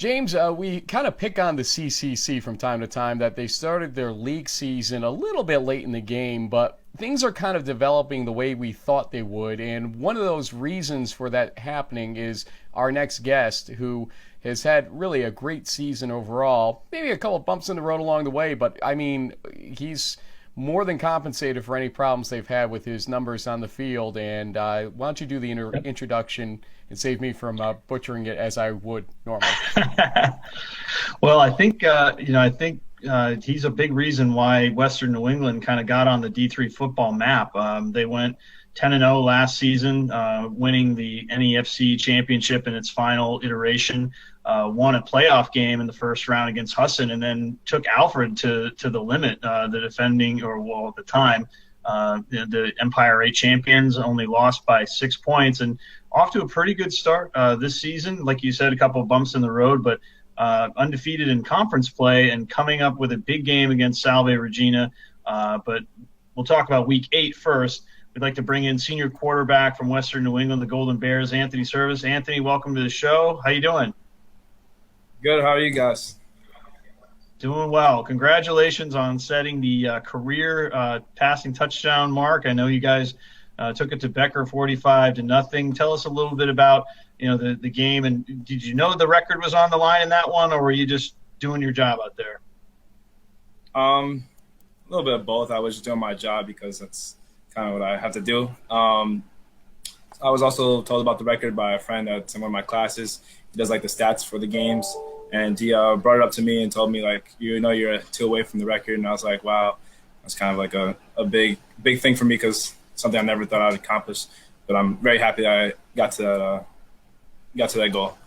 James, we kind of pick on the CCC from time to time that they started their league season a little bit late in the game, but things are kind of developing the way we thought they would. And one of those reasons for that happening is our next guest, who has had really a great season overall. Maybe a couple of bumps in the road along the way, but I mean, he's more than compensated for any problems they've had with his numbers on the field. And why don't you do the introduction and save me from butchering it as I would normally? Well, I think he's a big reason why Western New England kind of got on the D3 football map. They went 10-0 last season, winning the NEFC championship in its final iteration. Won a playoff game in the first round against Hudson, and then took Alfred to the limit. The defending, at the time, the Empire 8 champions, only lost by 6 points, and off to a pretty good start this season. Like you said, a couple of bumps in the road, but undefeated in conference play and coming up with a big game against Salve Regina. But we'll talk about week 8 first. We'd like to bring in senior quarterback from Western New England, the Golden Bears, Anthony Service. Anthony, welcome to the show. How you doing? Good. How are you guys? Doing well. Congratulations on setting the career passing touchdown mark. I know you guys took it to Becker 45-0. Tell us a little bit about the game, and did you know the record was on the line in that one, or were you just doing your job out there? A little bit of both. I was just doing my job because that's kind of what I have to do. I was also told about the record by a friend that's in one of my classes. He does like the stats for the games, and he brought it up to me and told me like, you're 2 away from the record, and I was like, wow, that's kind of like a big thing for me because something I never thought I'd accomplish. But I'm very happy that I got to that goal.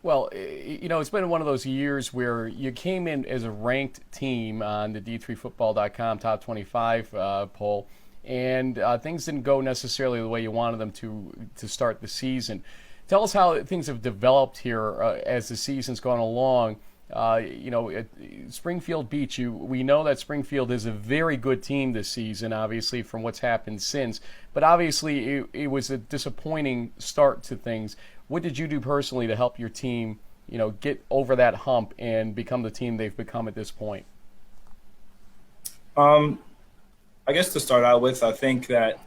Well, it's been one of those years where you came in as a ranked team on the D3Football.com Top 25 poll, and things didn't go necessarily the way you wanted them to start the season. Tell us how things have developed here as the season's gone along. Springfield beat you. We know that Springfield is a very good team this season, obviously, from what's happened since. But obviously, it was a disappointing start to things. What did you do personally to help your team, get over that hump and become the team they've become at this point? I guess to start out with, I think that,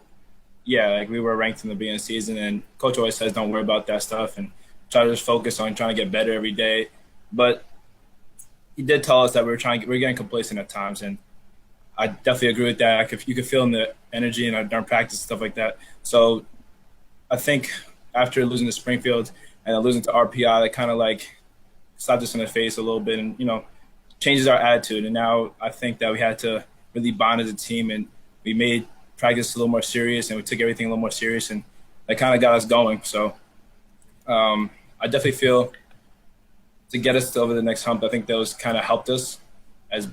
we were ranked in the beginning of the season, and Coach always says don't worry about that stuff and try to just focus on trying to get better every day. But he did tell us that we're getting complacent at times, and I definitely agree with that. You could feel in the energy in our practice and stuff like that. So I think after losing to Springfield and losing to RPI, that kind of like slapped us in the face a little bit and, changes our attitude. And now I think that we had to really bond as a team, and we made practice a little more serious, and we took everything a little more serious, and that kind of got us going. So I definitely feel to get us over the next hump, I think those kind of helped us. As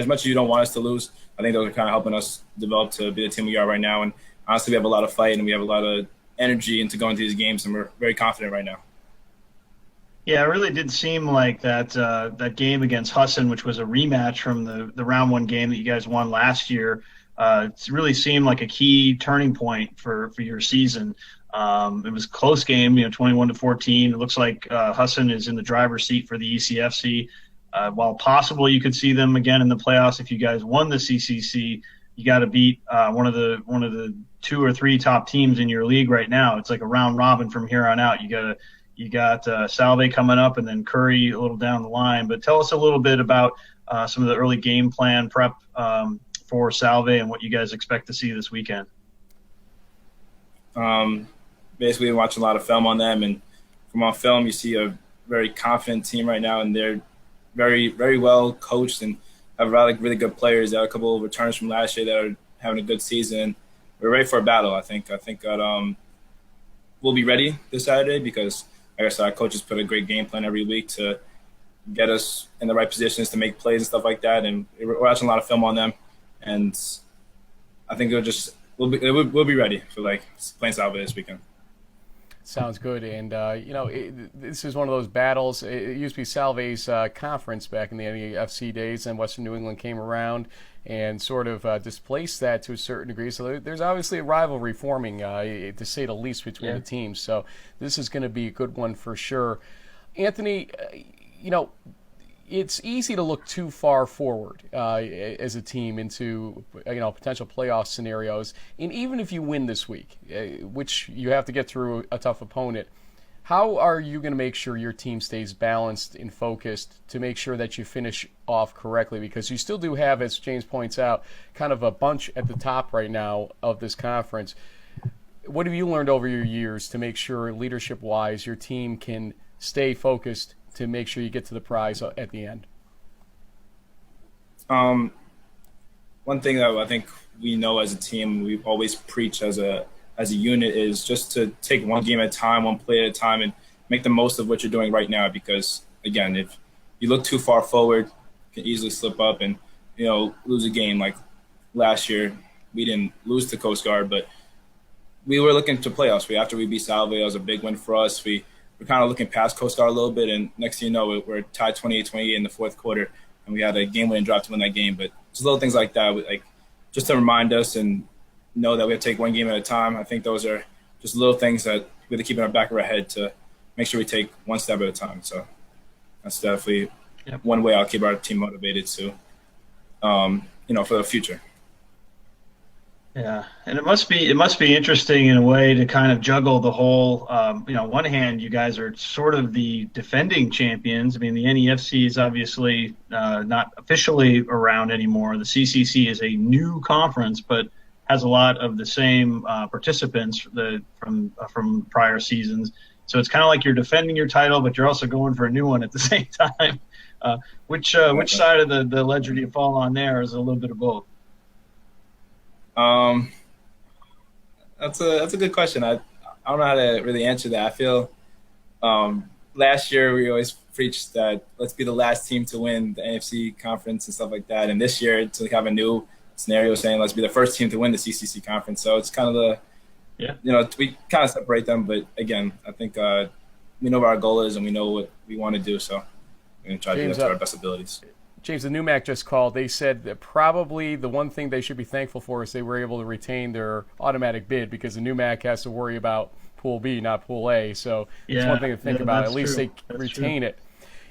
much as you don't want us to lose, I think those are kind of helping us develop to be the team we are right now. And honestly, we have a lot of fight, and we have a lot of energy into going through these games, and we're very confident right now. Yeah, it really did seem like that game against Hudson, which was a rematch from the round 1 game that you guys won last year. It really seemed like a key turning point for your season. It was a close game, 21-14. It looks like Hudson is in the driver's seat for the ECFC. While possible, you could see them again in the playoffs if you guys won the CCC. You got to beat one of the 2 or 3 top teams in your league right now. It's like a round robin from here on out. You got Salve coming up, and then Curry a little down the line. But tell us a little bit about some of the early game plan prep for Salve and what you guys expect to see this weekend. Basically, watching a lot of film on them, and from on film, you see a very confident team right now, and they're very, very well coached and have a lot of really good players. They have a couple of returns from last year that are having a good season. We're ready for a battle, I think. That we'll be ready this Saturday because, like I said, our coaches put a great game plan every week to get us in the right positions to make plays and stuff like that. And we're watching a lot of film on them, and I think we'll be ready for playing Salve this weekend. Sounds good. And, this is one of those battles. It used to be Salve's conference back in the NEFC days, and Western New England came around and sort of displaced that to a certain degree. So there's obviously a rivalry forming, to say the least, between the teams. So this is going to be a good one for sure. Anthony, it's easy to look too far forward as a team into potential playoff scenarios. And even if you win this week, which you have to get through a tough opponent, how are you going to make sure your team stays balanced and focused to make sure that you finish off correctly? Because you still do have, as James points out, kind of a bunch at the top right now of this conference. What have you learned over your years to make sure, leadership-wise, your team can stay focused to make sure you get to the prize at the end? One thing that I think we know as a team, we've always preached as a unit, is just to take one game at a time, one play at a time, and make the most of what you're doing right now. Because again, if you look too far forward, you can easily slip up and lose a game. Like last year, we didn't lose to Coast Guard, but we were looking to playoffs. After we beat Salve, it was a big win for us. We're kind of looking past Coast Guard a little bit, and next thing you know, we're tied 28-28 in the fourth quarter, and we had a game-winning drive to win that game. But just little things like that, like just to remind us and know that we have to take one game at a time. I think those are just little things that we have to keep in our back of our head to make sure we take one step at a time. So that's definitely one way I'll keep our team motivated to, for the future. Yeah, and it must be interesting in a way to kind of juggle the whole. On one hand, you guys are sort of the defending champions. I mean, the NEFC is obviously not officially around anymore. The CCC is a new conference, but has a lot of the same participants from prior seasons. So it's kind of like you're defending your title, but you're also going for a new one at the same time. Which side of the ledger do you fall on there? Is a little bit of both? That's a good question. I don't know how to really answer that. I feel last year we always preached that let's be the last team to win the NFC conference and stuff like that. And this year to have a new scenario saying let's be the first team to win the CCC conference. So it's kind of we kind of separate them. But again, I think we know what our goal is and we know what we want to do. So we're going to try to do that to our best abilities. James, the NUMAC just called. They said that probably the one thing they should be thankful for is they were able to retain their automatic bid, because the NUMAC has to worry about Pool B, not Pool A. So it's one thing to think about. At least they retain it.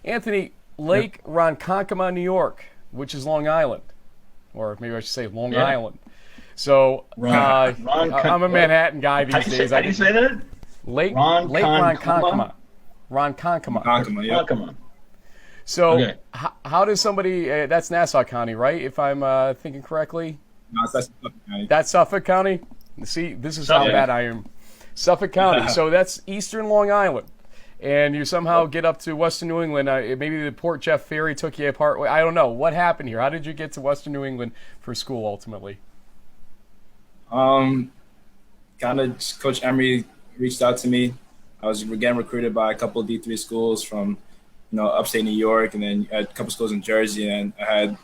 Anthony, Lake Ronkonkoma, New York, which is Long Island. Or maybe I should say Long Island. So I'm a Manhattan guy these days. How do you say that? Lake Ronkonkoma. Ronkonkoma. So how does somebody that's Nassau County, right? If I'm thinking correctly? No, that's Suffolk County. That's Suffolk County? See, this is how bad I am. Suffolk County. So that's eastern Long Island. And you somehow get up to Western New England. Maybe the Port Jeff Ferry took you apart. I don't know. What happened here? How did you get to Western New England for school ultimately? Kind of Coach Emery reached out to me. I was again recruited by a couple of D3 schools from upstate New York, and then a couple schools in Jersey, and I had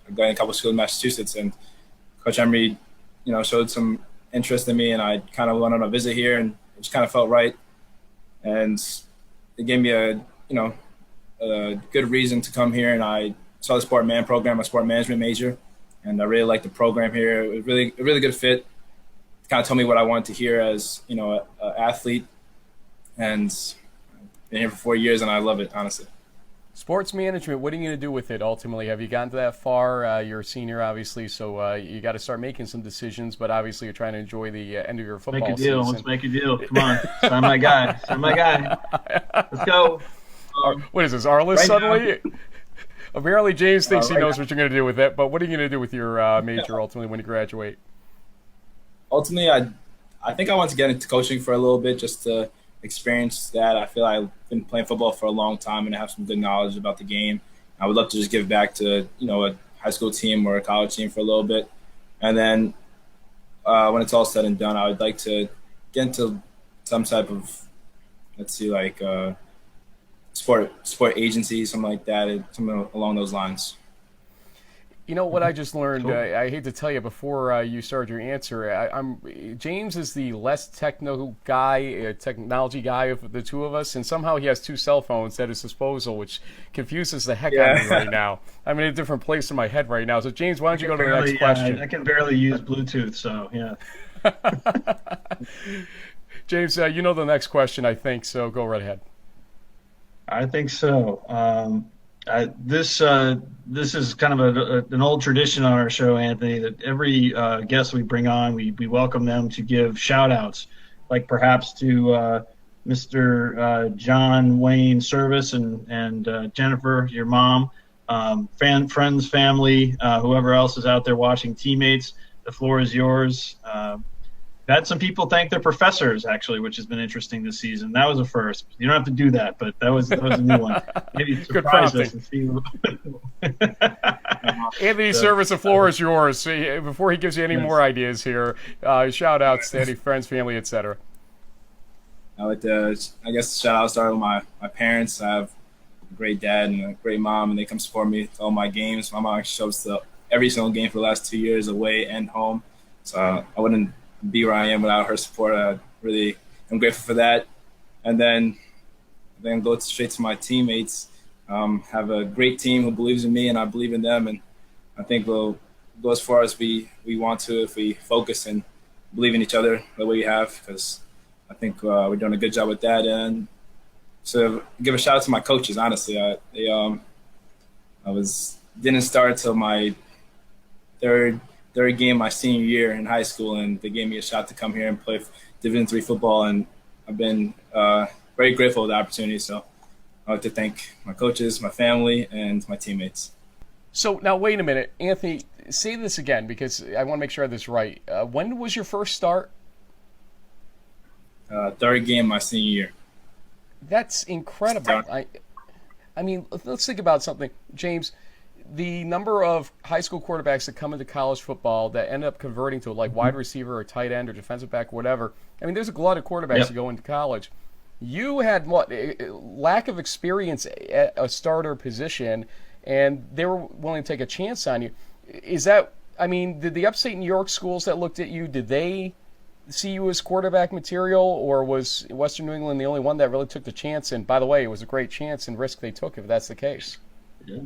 a couple schools in Massachusetts. And Coach Emery, showed some interest in me, and I kind of went on a visit here, and it just kind of felt right. And it gave me a good reason to come here. And I saw the sport program, a sport management major, and I really liked the program here. It was a really good fit. It kind of told me what I wanted to hear as an athlete, and I've been here for 4 years, and I love it, honestly. Sports management, what are you going to do with it ultimately? Have you gotten to that far? You're a senior, obviously, so you got to start making some decisions, but obviously you're trying to enjoy the end of your football season. Let's make a deal. Come on. Sign my guy. Let's go. What is this, our list suddenly? Apparently James thinks he knows what you're going to do with it, but what are you going to do with your major ultimately when you graduate? Ultimately, I think I want to get into coaching for a little bit just to experience that. I feel I've been playing football for a long time and I have some good knowledge about the game. I would love to just give back to a high school team or a college team for a little bit, and then when it's all said and done, I would like to get into some type of sport agency, something like that, something along those lines. You know what I just learned? I hate to tell you before you started your answer. James is the less technology guy of the two of us, and somehow he has two cell phones at his disposal, which confuses the heck out of me right now. I'm in a different place in my head right now. So James, why don't you go to the next question? I can barely use Bluetooth, so yeah. James, you know the next question, I think. So go right ahead. I think so. This is kind of an old tradition on our show, Anthony, that every guest we bring on, we welcome them to give shout outs, like perhaps to Mr. John Wayne Service and Jennifer, your mom, friends, family, whoever else is out there watching, teammates. The floor is yours. Had some people thank their professors, actually, which has been interesting this season. That was a first. You don't have to do that, but that was a new one. Maybe surprise us and see. Anthony Service, the floor is yours. So before he gives you any more ideas here, shout outs to any friends, family, etc. I like to, I guess, start with my parents. I have a great dad and a great mom, and they come support me to all my games. My mom shows up every single game for the last 2 years, away and home. So I wouldn't be where I am without her support. I really am grateful for that. And then go straight to my teammates. Have a great team who believes in me and I believe in them. And I think we'll go as far as we want to if we focus and believe in each other the way we have, because I think we're doing a good job with that. And so give a shout out to my coaches, honestly. I didn't start till my third game my senior year in high school, and they gave me a shot to come here and play Division III football, and I've been very grateful for the opportunity. So I'd like to thank my coaches, my family, and my teammates. So now wait a minute, Anthony, say this again because I want to make sure I have this right. When was your first start? Third game my senior year. That's incredible. I mean, let's think about something, James. The number of high school quarterbacks that come into college football that end up converting to like wide receiver or tight end or defensive back, whatever. I mean, there's a lot of quarterbacks that go into college. You had lack of experience at a starter position, and they were willing to take a chance on you. Is that? I mean, did the upstate New York schools that looked at you, did they see you as quarterback material, or was Western New England the only one that really took the chance? And by the way, it was a great chance and risk they took if that's the case. Yeah.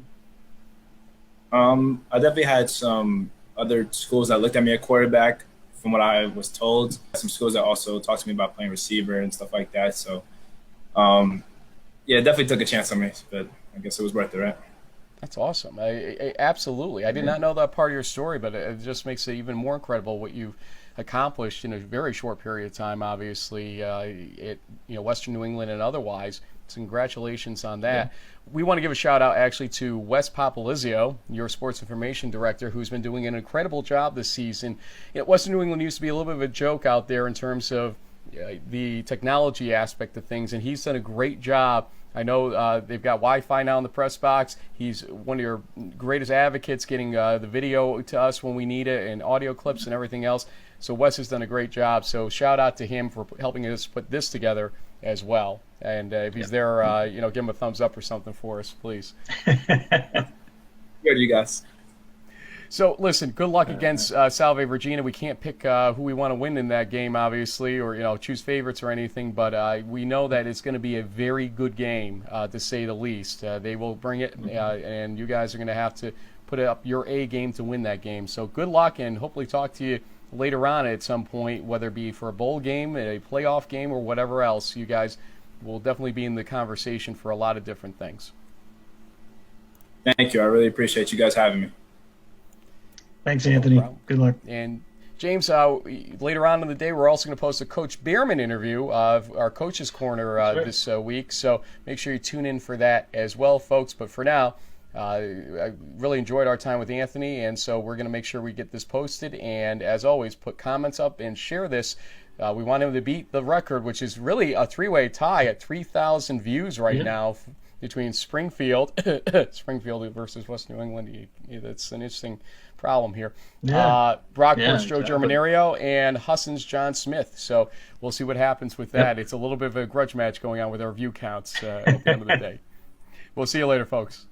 I definitely had some other schools that looked at me at quarterback from what I was told. Some schools that also talked to me about playing receiver and stuff like that. So, yeah, it definitely took a chance on me, but I guess it was worth it, right? That's awesome. Absolutely. I did not know that part of your story, but it just makes it even more incredible what you've accomplished in a very short period of time, obviously, Western New England and otherwise. So congratulations on that. Yeah. We want to give a shout out actually to Wes Popolizio, your sports information director, who's been doing an incredible job this season. Western New England used to be a little bit of a joke out there in terms of the technology aspect of things, and he's done a great job. I know they've got Wi-Fi now in the press box. He's one of your greatest advocates getting the video to us when we need it and audio clips and everything else. So Wes has done a great job. So shout out to him for helping us put this together as well. And if he's there, give him a thumbs up or something for us, please. Good, you guys. So, listen, good luck against Salve Regina. We can't pick who we want to win in that game, obviously, or choose favorites or anything, but we know that it's going to be a very good game, to say the least. They will bring it, and you guys are going to have to put up your A game to win that game. So good luck, and hopefully talk to you later on at some point, whether it be for a bowl game, a playoff game, or whatever else. You guys will definitely be in the conversation for a lot of different things. Thank you. I really appreciate you guys having me. Thanks, Anthony. Good luck. And James, later on in the day, we're also going to post a Coach Behrman interview of our Coach's Corner this week. So make sure you tune in for that as well, folks. But for now, I really enjoyed our time with Anthony, and so we're going to make sure we get this posted. And as always, put comments up and share this. We want him to beat the record, which is really a three-way tie at 3,000 views right now between Springfield versus West New England. That's an interesting problem here. Brockport's Joe Germanario and Hudson's John Smith. So we'll see what happens with that. It's a little bit of a grudge match going on with our view counts at the end of the day. We'll see you later, folks.